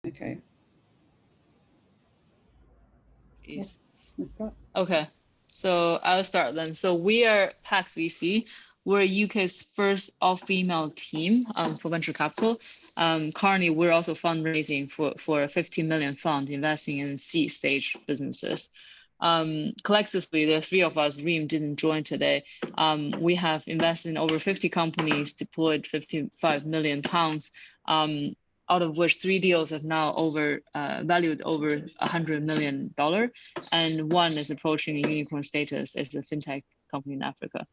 Okay. Jeez. Let's start. Okay, so I'll start then. So we are Pact VC. We're UK's first all-female team for venture capital. Currently, we're also fundraising for a 50 million fund investing in seed stage businesses. Collectively, the three of us, Reem didn't join today. We have invested in over 50 companies, deployed 55 million pounds. Out of which three deals have now valued over $100 million, and one is approaching a unicorn status as a fintech company in Africa.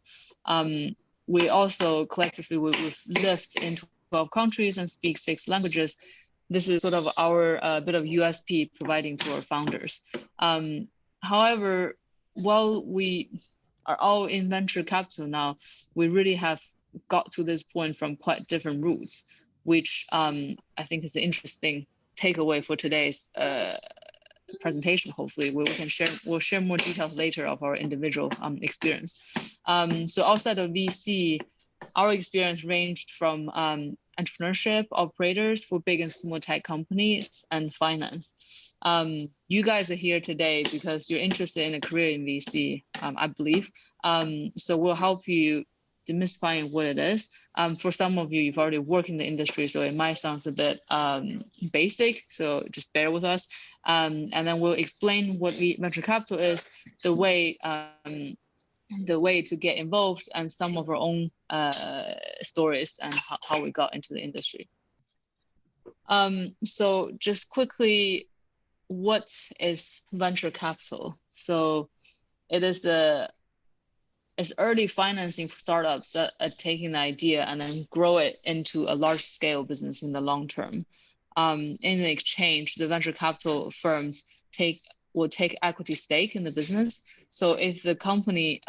We also collectively we've lived in 12 countries and speak 6 languages. This is sort of our bit of USP providing to our founders. However, while we are all in venture capital now, we really have got to this point from quite different routes, which I think is an interesting takeaway for today's presentation. Hopefully, we'll share more details later of our individual experience. So outside of VC, our experience ranged from entrepreneurship, operators for big and small tech companies, and finance. You guys are here today because you're interested in a career in VC, I believe. So we'll help you demystifying what it is. For some of you, you've already worked in the industry, so it might sound a bit basic, so just bear with us. And then we'll explain what venture capital is, the way to get involved, and some of our own stories and how we got into the industry. So just quickly, what is venture capital? So it is it's early financing for startups that are taking the idea and then grow it into a large scale business in the long term. In exchange, the venture capital firms will take equity stake in the business. So if the company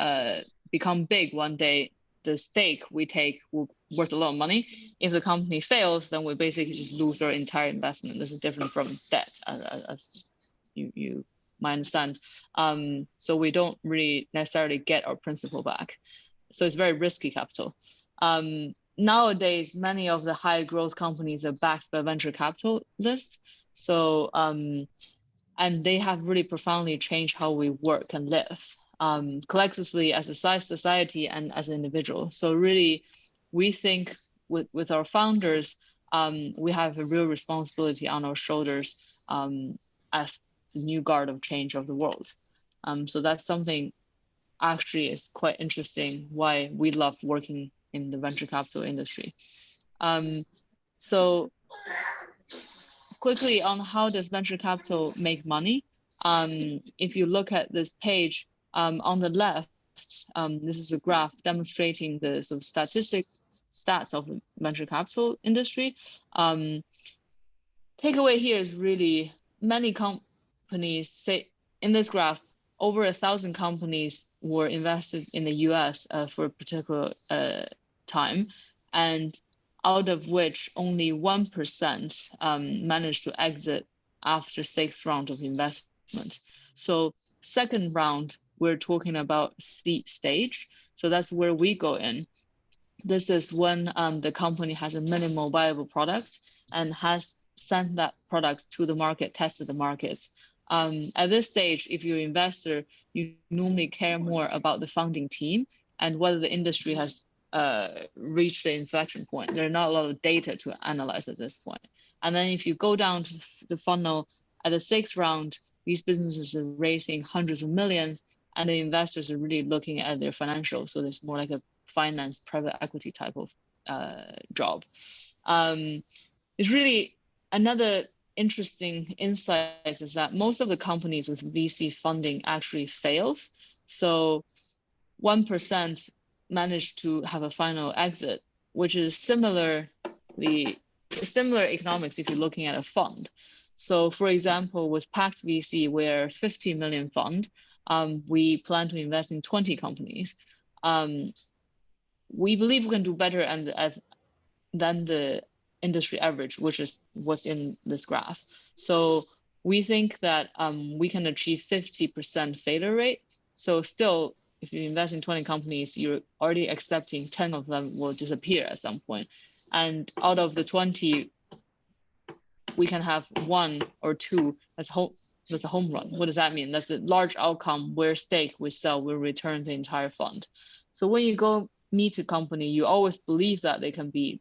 become big one day, the stake we take will worth a lot of money. If the company fails, then we basically just lose our entire investment. This is different from debt, as you might understand. So we don't really necessarily get our principal back. So it's very risky capital. Nowadays, many of the high growth companies are backed by venture capitalists. So and they have really profoundly changed how we work and live collectively as a society and as an individual. So really, we think with our founders, we have a real responsibility on our shoulders as the new guard of change of the world. So that's something actually is quite interesting why we love working in the venture capital industry. So quickly on how does venture capital make money? If you look at this page on the left, this is a graph demonstrating the sort of stats of the venture capital industry. Takeaway here is really many companies say in this graph, over 1,000 companies were invested in the US for a particular time, and out of which only 1% managed to exit after 6th round of investment. So second round, we're talking about seed stage. So that's where we go in. This is when the company has a minimal viable product and has sent that product to the market, tested the market. At this stage, if you're an investor, you normally care more about the founding team and whether the industry has reached the inflection point. There are not a lot of data to analyze at this point. And then if you go down to the funnel at the 6th round, these businesses are raising hundreds of millions, and the investors are really looking at their financials. So there's more like a finance private equity type of job. It's really another interesting insight is that most of the companies with VC funding actually fails. So 1% managed to have a final exit, which is similar economics if you're looking at a fund. So for example, with Pact VC, we're 50 million fund. We plan to invest in 20 companies. We believe we can do better than the industry average, which is what's in this graph. So we think that we can achieve 50% failure rate. So still, if you invest in 20 companies, you're already accepting 10 of them will disappear at some point. And out of the 20, we can have 1 or 2 that's a home run. What does that mean? That's a large outcome where stake we sell will return the entire fund. So when you go meet a company, you always believe that they can be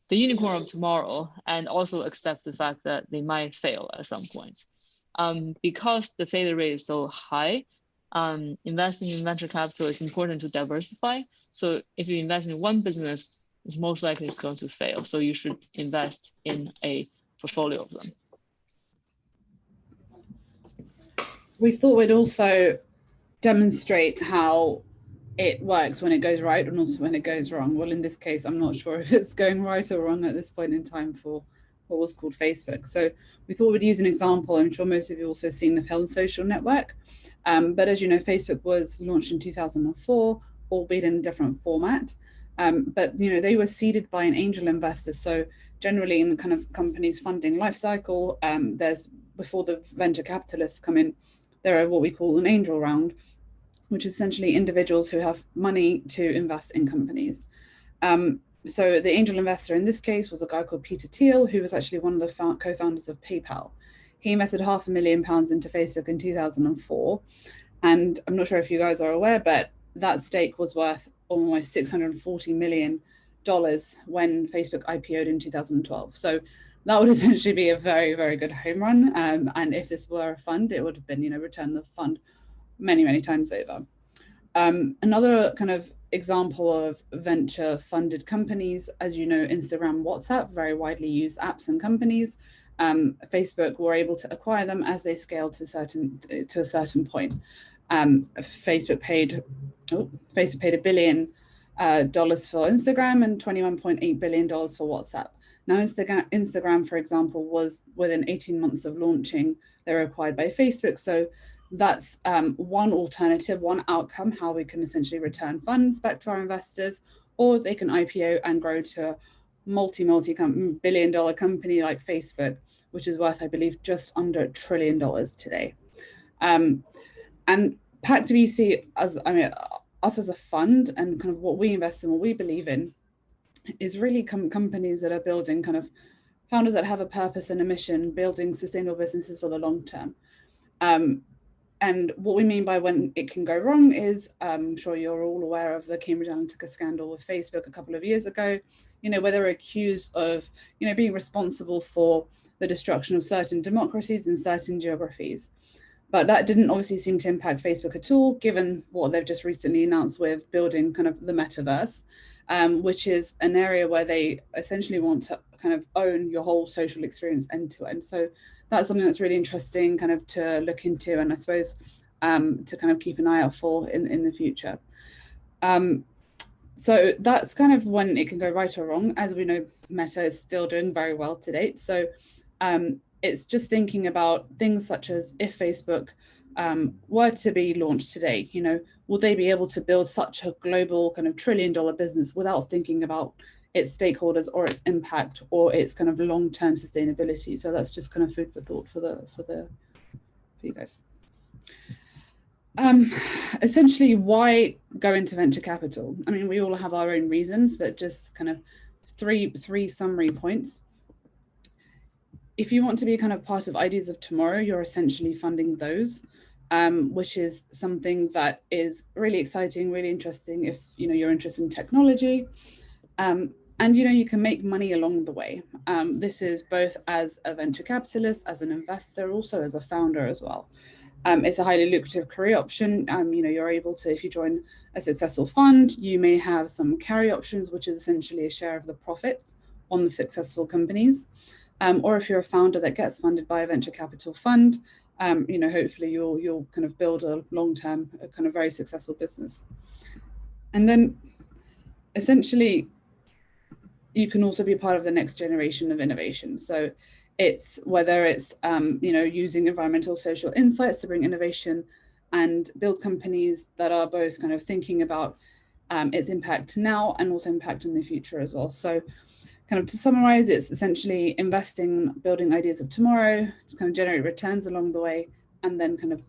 the unicorn of tomorrow, and also accept the fact that they might fail at some point. Because the failure rate is so high, investing in venture capital is important to diversify. So if you invest in one business, it's most likely it's going to fail. So you should invest in a portfolio of them. We thought we'd also demonstrate how it works when it goes right and also when it goes wrong. Well, in this case, I'm not sure if it's going right or wrong at this point in time for what was called Facebook. So we thought we'd use an example. I'm sure most of you also seen the film Social Network. But as you know, Facebook was launched in 2004, albeit in a different format. But they were seeded by an angel investor. So generally in kind of companies funding life cycle, there's, before the venture capitalists come in, there are what we call an angel round, which is essentially individuals who have money to invest in companies. So the angel investor in this case was a guy called Peter Thiel, who was actually one of the co-founders of PayPal. He invested £500,000 into Facebook in 2004. And I'm not sure if you guys are aware, but that stake was worth almost $640 million when Facebook IPO'd in 2012. So that would essentially be a very, very good home run. And if this were a fund, it would have been, return the fund many, many times over. Another kind of example of venture funded companies, as you know, Instagram, WhatsApp, very widely used apps and companies. Facebook were able to acquire them as they scaled to a certain point. Facebook paid $1 billion for Instagram and $21.8 billion for WhatsApp. Now, Instagram, for example, was within 18 months of launching, they were acquired by Facebook. So that's one alternative, one outcome, how we can essentially return funds back to our investors, or they can IPO and grow to a multi-billion-dollar company like Facebook, which is worth, I believe, just under $1 trillion today. And Pact VC, us as a fund, and kind of what we invest in, what we believe in, is really companies that are building, kind of founders that have a purpose and a mission, building sustainable businesses for the long term. And what we mean by when it can go wrong is, I'm sure you're all aware of the Cambridge Analytica scandal with Facebook a couple of years ago, where they're accused of, being responsible for the destruction of certain democracies in certain geographies. But that didn't obviously seem to impact Facebook at all, given what they've just recently announced with building kind of the metaverse, which is an area where they essentially want to kind of own your whole social experience end to end. So that's something that's really interesting kind of to look into, and I suppose to kind of keep an eye out for in the future. So that's kind of when it can go right or wrong. As we know, Meta is still doing very well to date. So it's just thinking about things such as, if Facebook were to be launched today, will they be able to build such a global kind of $1 trillion business without thinking about its stakeholders or its impact or its kind of long-term sustainability? So that's just kind of food for thought for you guys. Essentially, why go into venture capital? I mean, we all have our own reasons, but just kind of three summary points. If you want to be kind of part of Ideas of Tomorrow, you're essentially funding those, which is something that is really exciting, really interesting if you're interested in technology. And you can make money along the way. This is both as a venture capitalist, as an investor, also as a founder as well. It's a highly lucrative career option. You're able to, if you join a successful fund, you may have some carry options, which is essentially a share of the profits on the successful companies. Or if you're a founder that gets funded by a venture capital fund, hopefully you'll kind of build a long-term, kind of very successful business. And then essentially, you can also be part of the next generation of innovation. So it's whether it's, using environmental social insights to bring innovation and build companies that are both kind of thinking about its impact now and also impact in the future as well. So kind of to summarize, it's essentially investing, building ideas of tomorrow to kind of generate returns along the way, and then kind of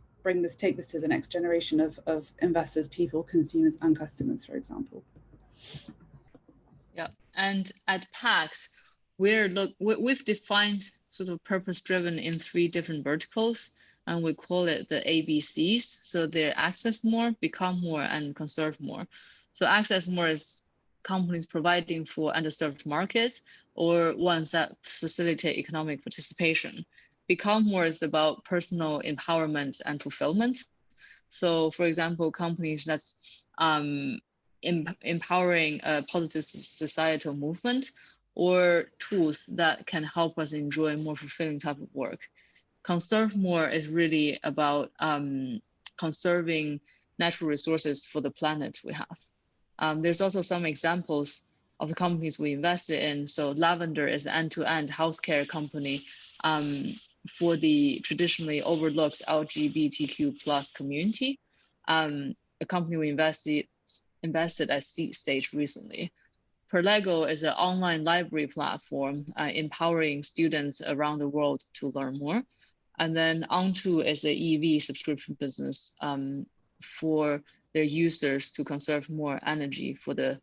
take this to the next generation of investors, people, consumers, and customers, for example. Yeah, and at Pact, we've defined sort of purpose-driven in 3 different verticals, and we call it the ABCs. So they're access more, become more, and conserve more. So access more is companies providing for underserved markets or ones that facilitate economic participation. Become more is about personal empowerment and fulfillment. So for example, companies that's empowering a positive societal movement, or tools that can help us enjoy more fulfilling type of work. Conserve more is really about conserving natural resources for the planet we have. There's also some examples of the companies we invested in. So Lavender is an end-to-end healthcare company for the traditionally overlooked LGBTQ plus community. A company we invested at seed stage recently. Perlego is an online library platform empowering students around the world to learn more. And then Onto is an EV subscription business for their users to conserve more energy for the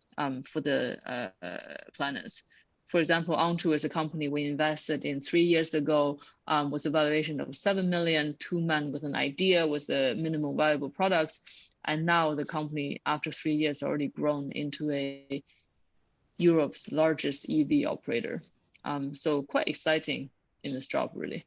planet. For example, Onto is a company we invested in 3 years ago with a valuation of 7 million, 2 men with an idea with a minimum viable products. And now the company, after 3 years, already grown into a Europe's largest EV operator. So quite exciting in this job, really.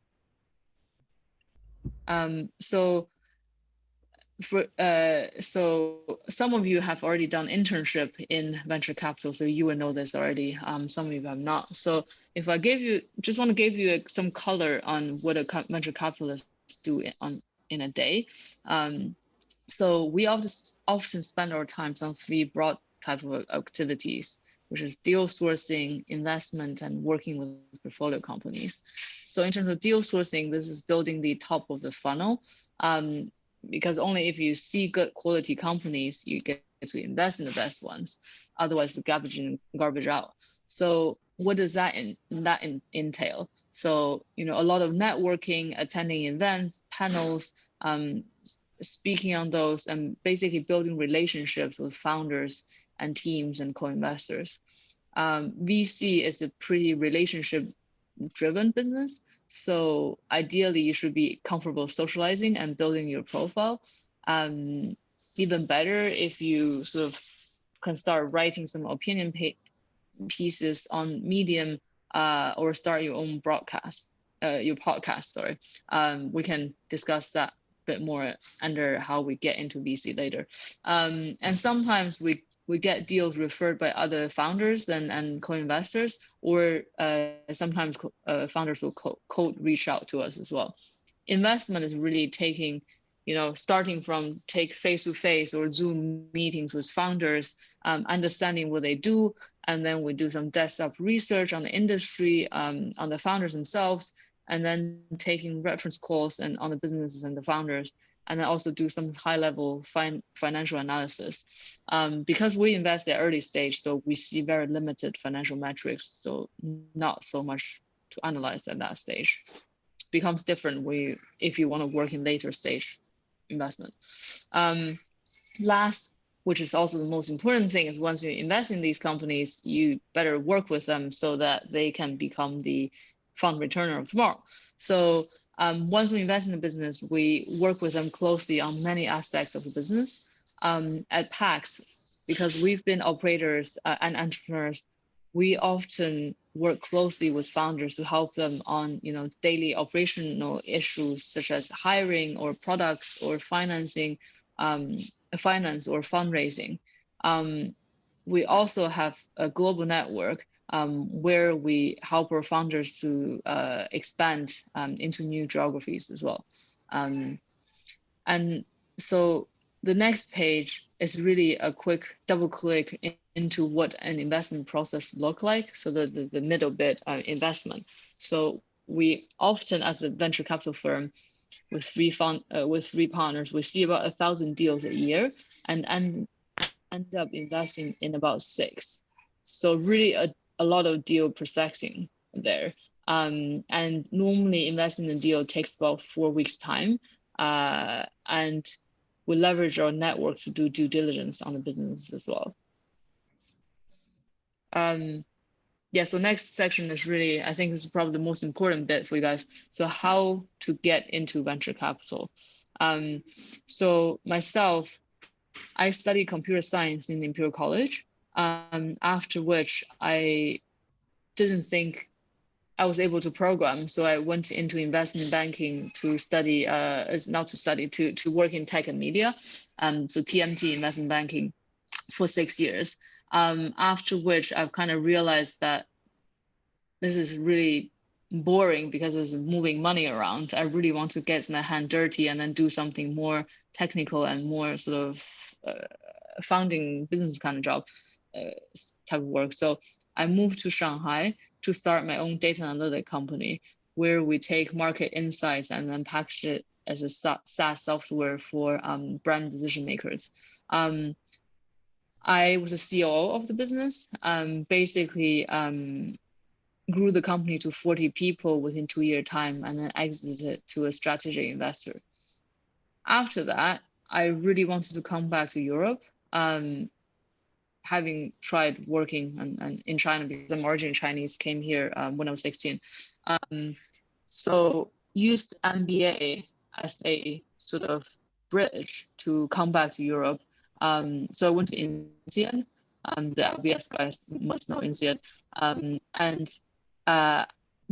So some of you have already done internship in venture capital, so you will know this already. Some of you have not. So if I just want to give you some color on what a venture capitalist do in a day. So we often spend our time on 3 broad type of activities, which is deal sourcing, investment, and working with portfolio companies. So in terms of deal sourcing, this is building the top of the funnel. Because only if you see good quality companies, you get to invest in the best ones. Otherwise, garbage in, garbage out. So what does that entail? So, a lot of networking, attending events, panels, speaking on those, and basically building relationships with founders and teams and co-investors. VC is a pretty relationship-driven business. So ideally, you should be comfortable socializing and building your profile. Even better if you sort of can start writing some opinion pieces on Medium or start your own your podcast, sorry. We can discuss that a bit more under how we get into VC later. And sometimes we get deals referred by other founders and co-investors, or sometimes founders will cold reach out to us as well. Investment is really taking, starting from take face-to-face or Zoom meetings with founders, understanding what they do, and then we do some desktop research on the industry, on the founders themselves, and then taking reference calls and on the businesses and the founders, and then also do some high-level financial analysis. Because we invest at early stage, so we see very limited financial metrics, so not so much to analyze at that stage. Becomes different if you want to work in later stage investment. Last, which is also the most important thing, is once you invest in these companies, you better work with them so that they can become the fund returner of tomorrow. So once we invest in the business, we work with them closely on many aspects of the business. At Pact, because we've been operators and entrepreneurs, we often work closely with founders to help them on daily operational issues such as hiring or products or financing, finance or fundraising. We also have a global network where we help our founders to expand into new geographies as well. And so the next page is really a quick double click into what an investment process look like. So the middle bit, investment. So we often, as a venture capital firm with 3 partners, we see about 1,000 deals a year and end up investing in about 6. So really a lot of deal prospecting there. And normally investing in a deal takes about 4 weeks time. And we leverage our network to do due diligence on the business as well. yeah, so next section is really, I think this is probably the most important bit for you guys. So how to get into venture capital. So myself, I studied computer science in Imperial College, after which I didn't think I was able to program. So I went into investment banking to study, not to study, to work in tech and media. So TMT, investment banking, for 6 years. After which I've kind of realized that this is really boring because it's moving money around. I really want to get my hand dirty and then do something more technical and more sort of founding business kind of job, type of work. So I moved to Shanghai to start my own data analytic company, where we take market insights and then package it as a SaaS software for brand decision makers. I was a COO of the business. Basically, grew the company to 40 people within 2-year time and then exited to a strategic investor. After that, I really wanted to come back to Europe, having tried working and in China because I'm originally Chinese, came here when I was 16. So used MBA as a sort of bridge to come back to Europe. So I went to INSEAD. The LBS guys must know INSEAD. And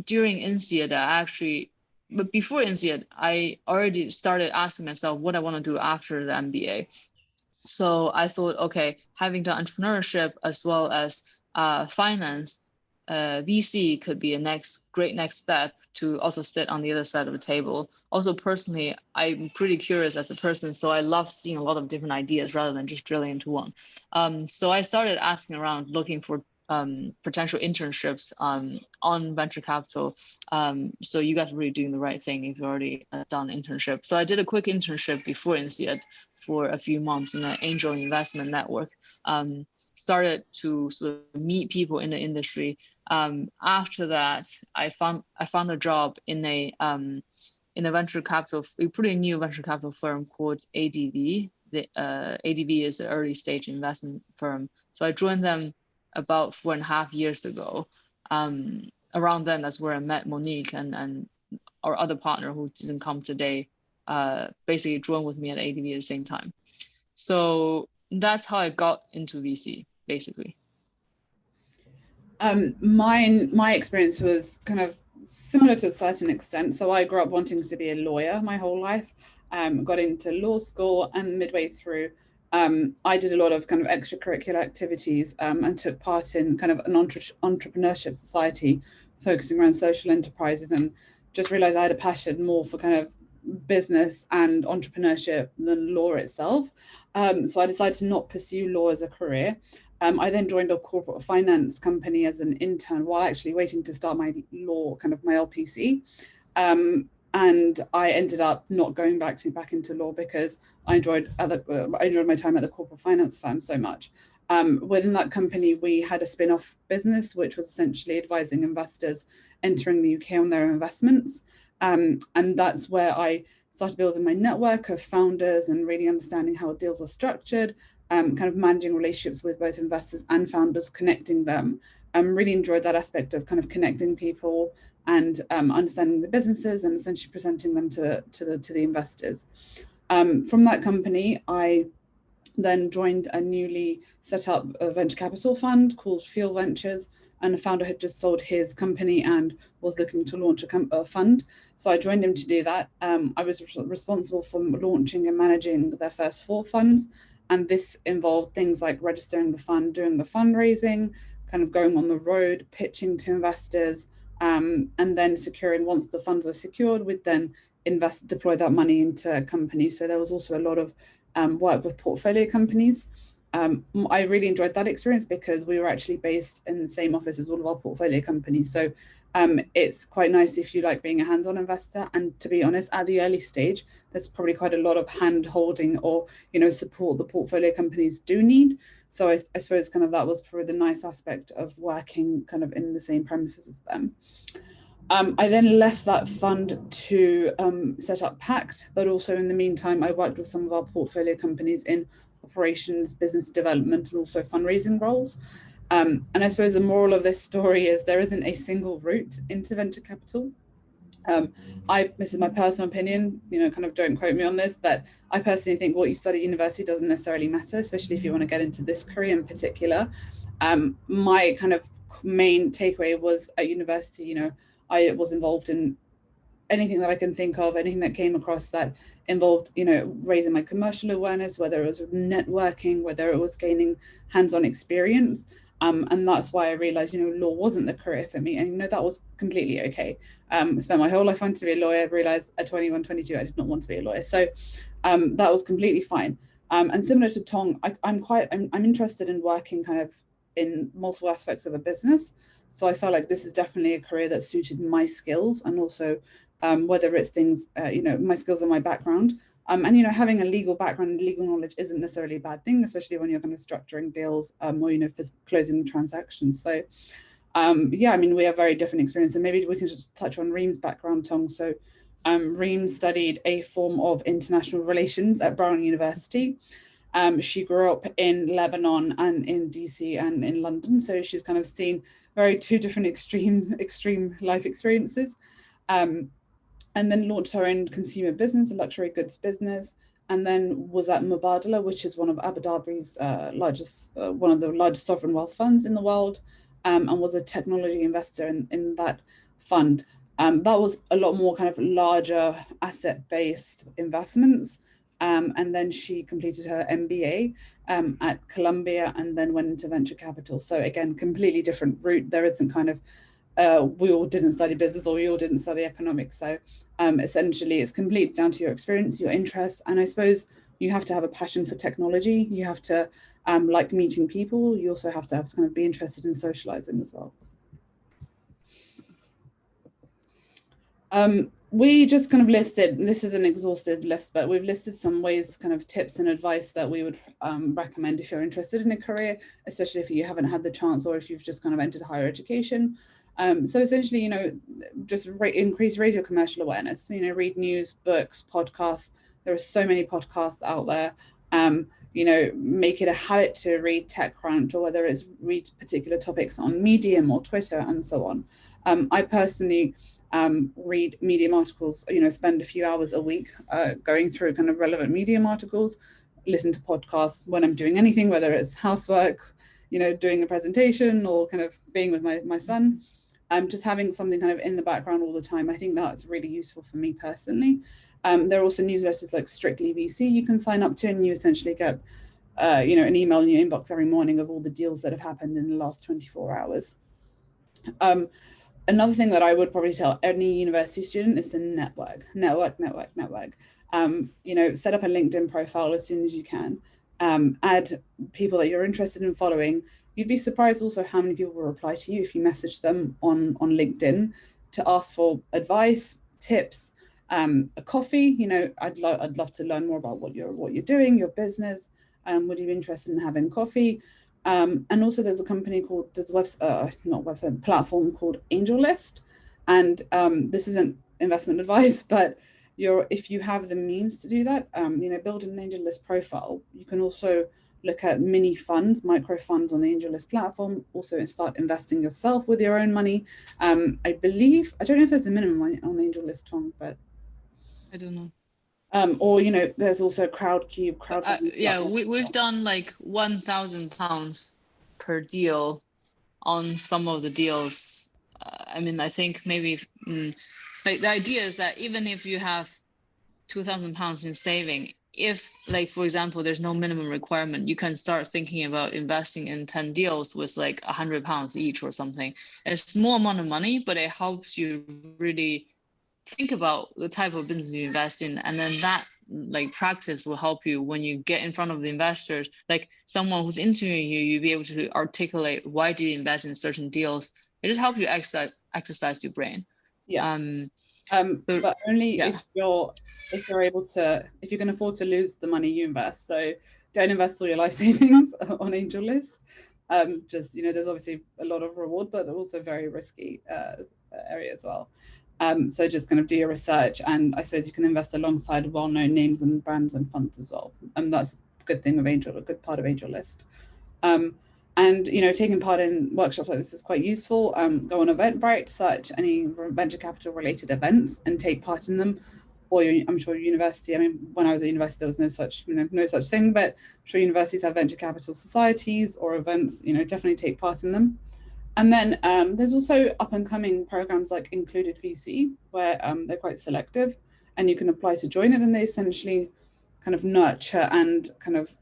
during INSEAD, but before INSEAD, I already started asking myself what I want to do after the MBA. So I thought, okay, having done entrepreneurship as well as finance, VC could be a great next step to also sit on the other side of the table. Also, personally, I'm pretty curious as a person, so I love seeing a lot of different ideas rather than just drilling into one. So I started asking around, looking for potential internships on venture capital. So you guys are really doing the right thing if you've already done internship. So I did a quick internship before INSEAD for a few months in an angel investment network. Started to sort of meet people in the industry. After that, I found a job in a venture capital, a pretty new venture capital firm called ADV. The ADV is an early stage investment firm. So I joined them about 4.5 years ago. Around then, that's where I met Monique and our other partner who didn't come today, basically joined with me at ADV at the same time. So that's how I got into VC, basically. My experience was kind of similar to a certain extent. So I grew up wanting to be a lawyer my whole life. Got into law school, and midway through, I did a lot of kind of extracurricular activities and took part in kind of an entrepreneurship society focusing around social enterprises, and just realized I had a passion more for kind of business and entrepreneurship than law itself. So I decided to not pursue law as a career. I then joined a corporate finance company as an intern while actually waiting to start my law, kind of my LPC. And I ended up not going back into law because I enjoyed my time at the corporate finance firm so much. Within that company, we had a spin-off business, which was essentially advising investors entering the UK on their investments. And that's where I started building my network of founders and really understanding how deals are structured, kind of managing relationships with both investors and founders, connecting them. Really enjoyed that aspect of kind of connecting people and understanding the businesses and essentially presenting them to the investors. From that company, I then joined a newly set up venture capital fund called Fuel Ventures, and the founder had just sold his company and was looking to launch a fund. So I joined him to do that. I was responsible for launching and managing their first 4 funds. And this involved things like registering the fund, doing the fundraising, kind of going on the road, pitching to investors, and then securing, once the funds were secured, we'd then deploy that money into companies. So there was also a lot of work with portfolio companies. I really enjoyed that experience because we were actually based in the same office as all of our portfolio companies. So it's quite nice if you like being a hands-on investor. And to be honest, at the early stage, there's probably quite a lot of hand-holding or support the portfolio companies do need. So I suppose kind of that was probably the nice aspect of working kind of in the same premises as them. I then left that fund to set up Pact, but also in the meantime, I worked with some of our portfolio companies in operations, business development, and also fundraising roles. And I suppose the moral of this story is there isn't a single route into venture capital. This is my personal opinion, kind of don't quote me on this, but I personally think what you study at university doesn't necessarily matter, especially if you want to get into this career in particular. My kind of main takeaway was at university, I was involved in anything that I can think of, anything that came across that involved, raising my commercial awareness, whether it was networking, whether it was gaining hands-on experience. And that's why I realized, law wasn't the career for me. And, that was completely okay. I spent my whole life wanting to be a lawyer. I realized at 21, 22, I did not want to be a lawyer. So that was completely fine. And similar to Tong, I'm interested in working kind of in multiple aspects of a business. So I felt like this is definitely a career that suited my skills, and also whether it's things, my skills and my background. And, having a legal background and legal knowledge isn't necessarily a bad thing, especially when you're kind of structuring deals or, closing the transaction. So, we have very different experience. And maybe we can just touch on Reem's background, Tong. So Reem studied a form of international relations at Brown University. She grew up in Lebanon and in DC and in London. So she's kind of seen two different extreme life experiences. And then launched her own consumer business, a luxury goods business, and then was at Mubadala, which is one of Abu Dhabi's one of the largest sovereign wealth funds in the world, and was a technology investor in that fund. That was a lot more kind of larger asset-based investments. And then she completed her MBA at Columbia and then went into venture capital. So again, completely different route. There isn't kind of we all didn't study business or we all didn't study economics. So essentially it's completely down to your experience, your interests. And I suppose you have to have a passion for technology. You have to like meeting people. You also have to kind of be interested in socializing as well. We just kind of listed, this is an exhaustive list, but we've listed some ways, kind of tips and advice that we would recommend if you're interested in a career, especially if you haven't had the chance or if you've just kind of entered higher education. So essentially, just raise your commercial awareness, read news, books, podcasts. There are so many podcasts out there. Make it a habit to read TechCrunch, or whether it's read particular topics on Medium or Twitter and so on. I personally read Medium articles, spend a few hours a week going through kind of relevant Medium articles, listen to podcasts when I'm doing anything, whether it's housework, doing a presentation or kind of being with my son. Just having something kind of in the background all the time. I think that's really useful for me personally. There are also newsletters like Strictly VC you can sign up to, and you essentially get an email in your inbox every morning of all the deals that have happened in the last 24 hours. Another thing that I would probably tell any university student is to network. Set up a LinkedIn profile as soon as you can. Add people that you're interested in following. You'd be surprised also how many people will reply to you if you message them on LinkedIn to ask for advice, tips, a coffee. I'd love to learn more about what you're doing, your business. Would you be interested in having coffee? And also there's a company called, platform called AngelList. And this isn't investment advice, but if you have the means to do that, build an AngelList profile. You can also look at mini funds, micro funds on the AngelList platform, also start investing yourself with your own money. I don't know if there's a minimum on AngelList, Tom, but I don't know. Or there's also Crowdcube. We've done like £1,000 per deal on some of the deals. I think maybe like the idea is that even if you have £2,000 in saving, if like for example there's no minimum requirement, you can start thinking about investing in 10 deals with like £100 each or something. It's a small amount of money, but it helps you really think about the type of business you invest in, and then that like practice will help you when you get in front of the investors, like someone who's interviewing you, you'll be able to articulate why do you invest in certain deals. It just helps you exercise your brain. But only if you can afford to lose the money you invest. So don't invest all your life savings on AngelList. There's obviously a lot of reward, but also very risky area as well. So just kind of do your research, and I suppose you can invest alongside well-known names and brands and funds as well. And that's a good thing of a good part of AngelList. And taking part in workshops like this is quite useful. Go on Eventbrite, search any venture capital related events and take part in them. Or I'm sure university. I mean, when I was at university, there was no such no such thing. But I'm sure universities have venture capital societies or events. Definitely take part in them. And then there's also up and coming programs like Included VC, where they're quite selective, and you can apply to join it, and they essentially kind of nurture and kind of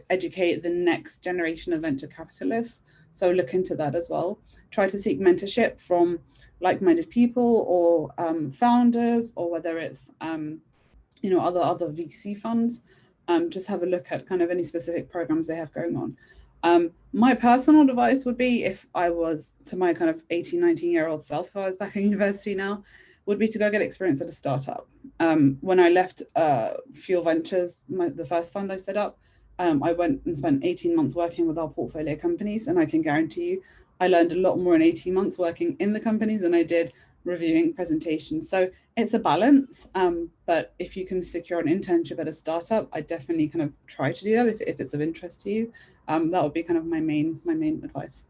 educate the next generation of venture capitalists. So look into that as well. Try to seek mentorship from like-minded people or founders, or whether it's other VC funds. Just have a look at kind of any specific programs they have going on. My personal advice would be, if I was to my kind of 18, 19-year-old self, if I was back in university now, would be to go get experience at a startup. When I left Fuel Ventures, the first fund I set up, I went and spent 18 months working with our portfolio companies, and I can guarantee you I learned a lot more in 18 months working in the companies than I did reviewing presentations. So it's a balance, but if you can secure an internship at a startup, I definitely kind of try to do that if it's of interest to you. That would be kind of my main advice.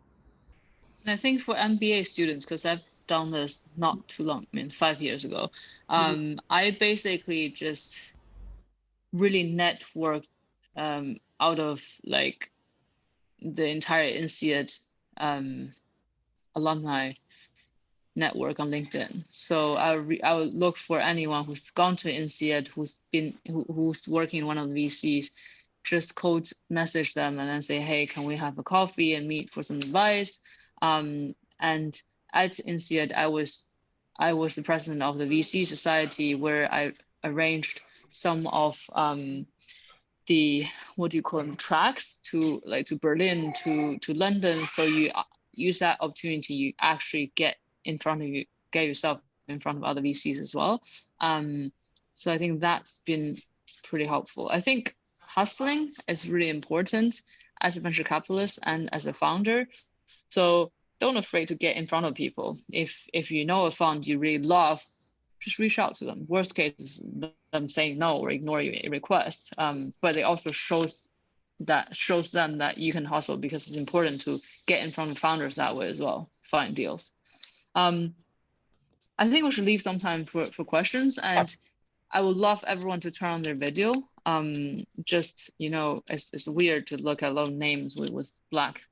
And I think for MBA students, because I've done this not too long, I mean 5 years ago, I basically just really networked out of like the entire INSEAD alumni network on LinkedIn. So I would look for anyone who's gone to INSEAD, who's working in one of the VCs, just cold message them and then say, hey, can we have a coffee and meet for some advice? And at INSEAD, I was the president of the VC society, where I arranged some of the, what do you call them, tracks to Berlin, to London. So you use that opportunity, you actually get yourself in front of other VCs as well. So I think that's been pretty helpful. I think hustling is really important as a venture capitalist and as a founder. So don't afraid to get in front of people. If you know a fund you really love, just reach out to them. Worst case is them saying no or ignore your request. But it also shows them that you can hustle, because it's important to get in front of founders that way as well, find deals. I think we should leave some time for questions, and I would love everyone to turn on their video. Just, it's weird to look at a lot of names with black